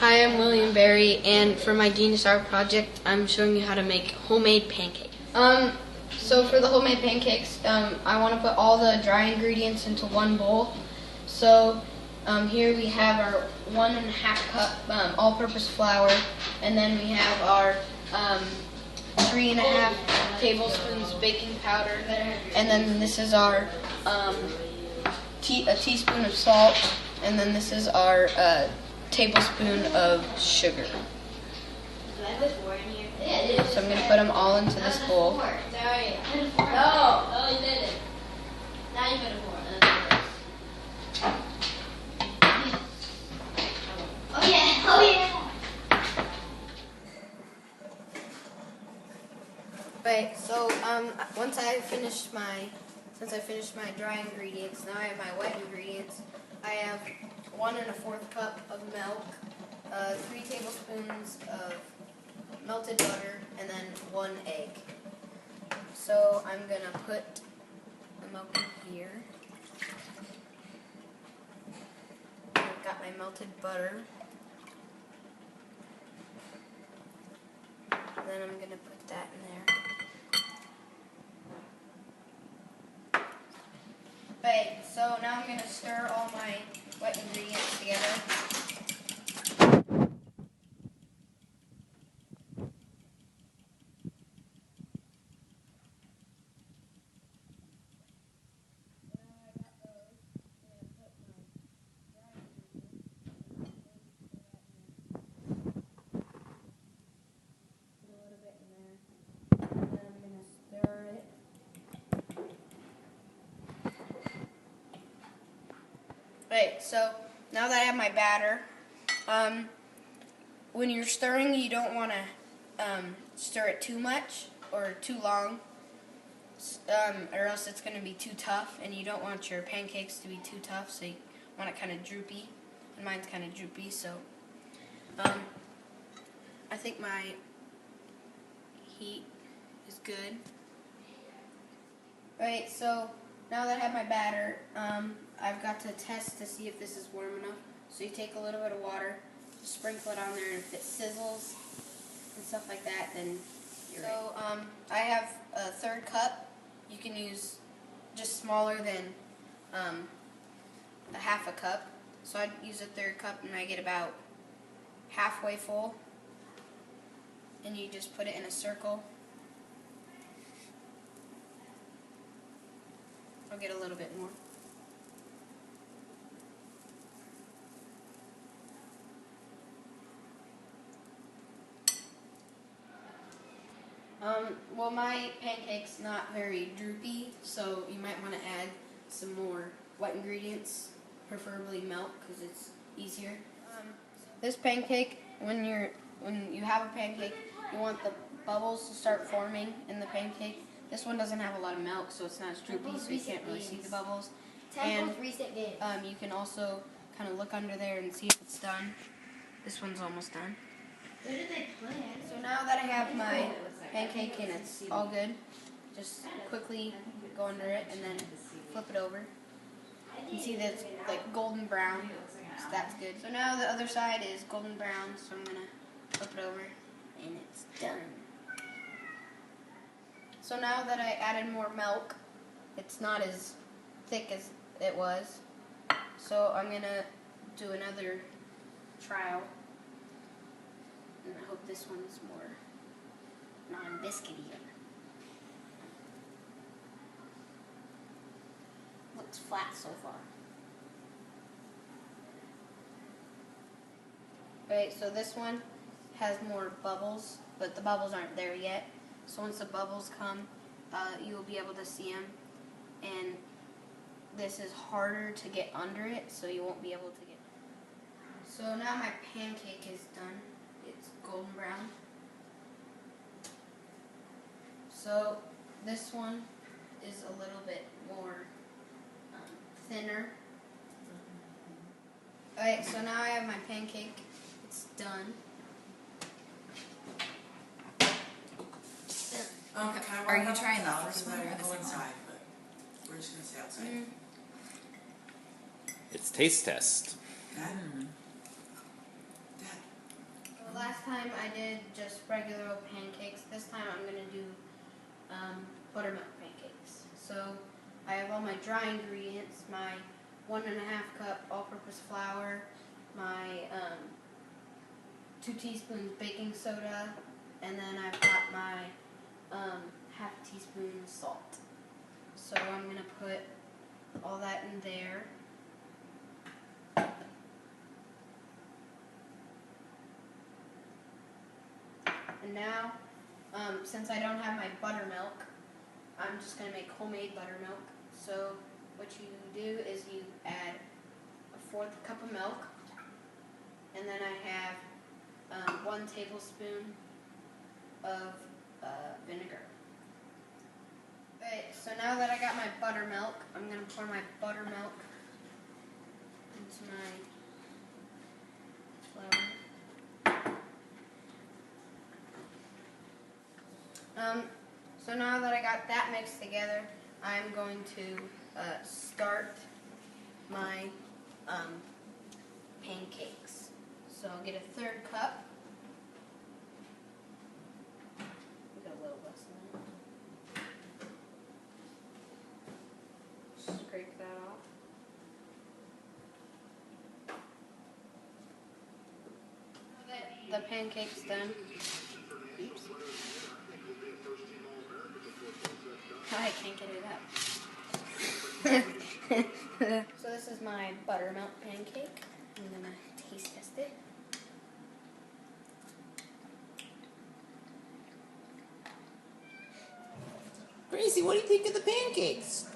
Hi, I'm William Berry, and for my Genius art project, I'm showing you how to make homemade pancakes. So for the homemade pancakes, I want to put all the dry ingredients into one bowl. So here we have our 1.5 cup all-purpose flour, and then we have our 3.5 tablespoons baking powder, and then this is our a teaspoon of salt, and then this is our tablespoon of sugar. So I'm going to put them all into this bowl. No, you didn't. Now you put it more. Oh yeah. Right. So since I finished my dry ingredients, now I have my wet ingredients. I have 1.25 cup of milk, 3 tablespoons of melted butter, and then 1 egg. So I'm gonna put the milk in here. I've got my melted butter. Then I'm gonna put that in there. Right, so now I'm gonna stir all my wet ingredients together. Right, so now that I have my batter, when you're stirring, you don't want to stir it too much or too long, or else it's going to be too tough, and you don't want your pancakes to be too tough, so you want it kind of droopy, and mine's kind of droopy, so I think my heat is good. Right, so now that I have my batter, I've got to test to see if this is warm enough. So you take a little bit of water, sprinkle it on there, and if it sizzles and stuff like that, then you're right. So I have a 1/3 cup. You can use just smaller than a 1/2 cup. So I'd use a 1/3 cup, and I get about halfway full. And you just put it in a circle. I'll get a little bit more. Well, my pancake's not very droopy, so you might want to add some more wet ingredients, preferably milk, because it's easier. This pancake, when you have a pancake, you want the bubbles to start forming in the pancake. This one doesn't have a lot of milk, so it's not as droopy, so you can't really see the bubbles. And you can also kind of look under there and see if it's done. This one's almost done. Where did they plan? So now that I have my pancake and it's all good, just quickly go under it and then flip it over. You can see that it's like golden brown, so that's good. So now the other side is golden brown, so I'm going to flip it over and it's done. So now that I added more milk, it's not as thick as it was. So I'm going to do another trial. And I hope this one's more non-biscuity. Looks flat so far. Right, so this one has more bubbles, but the bubbles aren't there yet. So once the bubbles come, you will be able to see them. And this is harder to get under it, so you won't be able to get. So now my pancake is done. It's golden brown. So this one is a little bit more thinner. Alright, so now I have my pancake. It's done. Are you trying the first one or the second inside, one? but we're just gonna stay outside. It's taste test. Dad, last time I did just regular old pancakes. This time I'm going to do buttermilk pancakes. So I have all my dry ingredients, my 1.5 cup all-purpose flour, my 2 teaspoons baking soda, and then I've got my half teaspoon salt. So I'm going to put all that in there. And now, since I don't have my buttermilk, I'm just going to make homemade buttermilk. So what you do is you add a 1/4 cup of milk, and then I have 1 tablespoon of vinegar. Okay, so now that I got my buttermilk, I'm going to pour my buttermilk into my flour. So now that I got that mixed together, I'm going to start my pancakes. So I'll get a 1/3 cup. We got a little less than that. Scrape that off. Now that the pancakes done. Oops. I can't get it up. So this is my buttermilk pancake. I'm going to taste test it. Gracie, what do you think of the pancakes?